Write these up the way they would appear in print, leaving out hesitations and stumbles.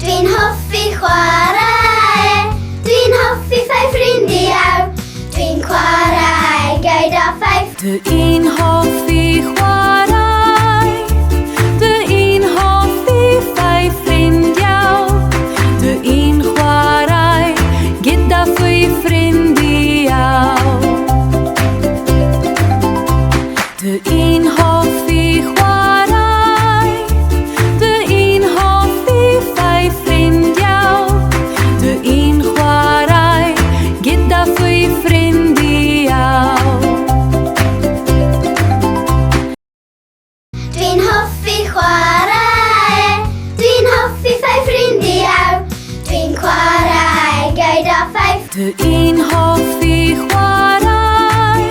Dwi'n hoffi chwarae, dwi'n hoffi ffaith ffrindiau, dwi'n chwarae gaid a ffaith. Dwi'n hoffi chwarae, dwi'n hoffi ffaith ffrindiau, dwi'n chwarae gyda fy ffrindiau. Dwi'n hoffi chwarae, dwi'n hoffi ffaith ffrindiau, dwi'n chwarae gyda fy ffrindiau. Dwi'n hoffi chwarae, dwi'n hoffi ffaith ffrindiau, dwi'n chwarae gaid a ffaith. Dwi'n hoffi chwarae,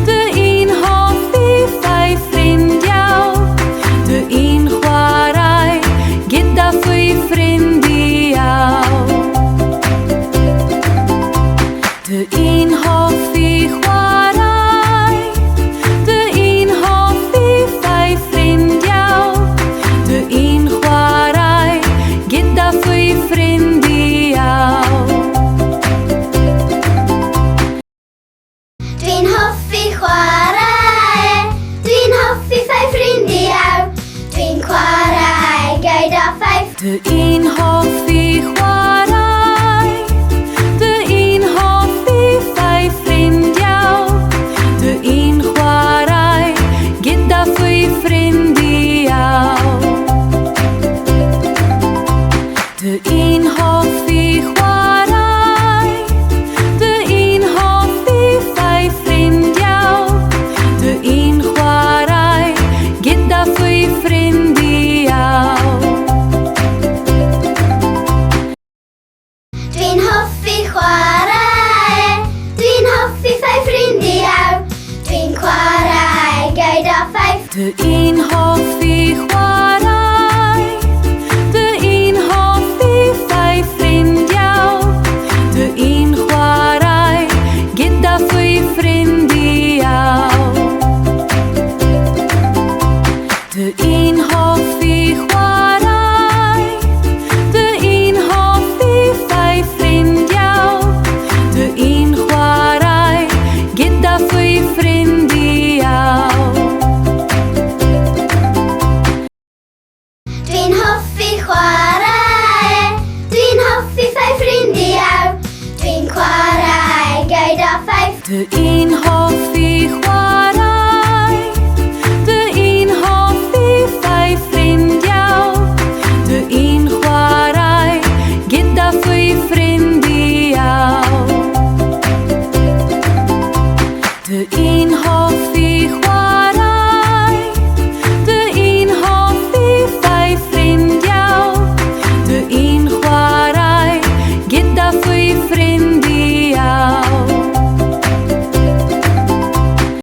dwi'n hoffi ffaith ffrindiau, dwi'n chwarae gyda fy ffrindiau. Dwi'n hoffi chwarae, dwi'n hoffi ffaith ffrindiau, dwi'n chwarae gyda fy ffrindiau. Dwi'n hoffi chwarae, dwi'n hoffi ffaith ffrindiau, dwi'n chwarae gaid a ffaith. Dwi'n hoffi chwarae, dwi'n hoffi ffaith ffrindiau, dwi'n chwarae gyda fy ffrindiau. Dwi'n hoffi chwarae, dwi'n hoffi ffaith ffrindiau, dwi'n chwarae gyda fy ffrindiau. Dwi'n hoffi chwarae, dwi'n hoffi ffaith ffrindiau, dwi'n chwarae gaid a ffaith. Dwi'n hoffi chwarae, dwi'n hoffi ffaith ffrindiau, dwi'n chwarae gyda fy ffrindiau. Dwi'n hoffi chwarae, dwi'n hoffi ffaith ffrindiau, dwi'n chwarae gyda fy ffrindiau. Dwi'n hoffi chwarae, dwi'n hoffi ffaith ffrindiau, dwi'n chwarae gaid a ffaith. Dwi'n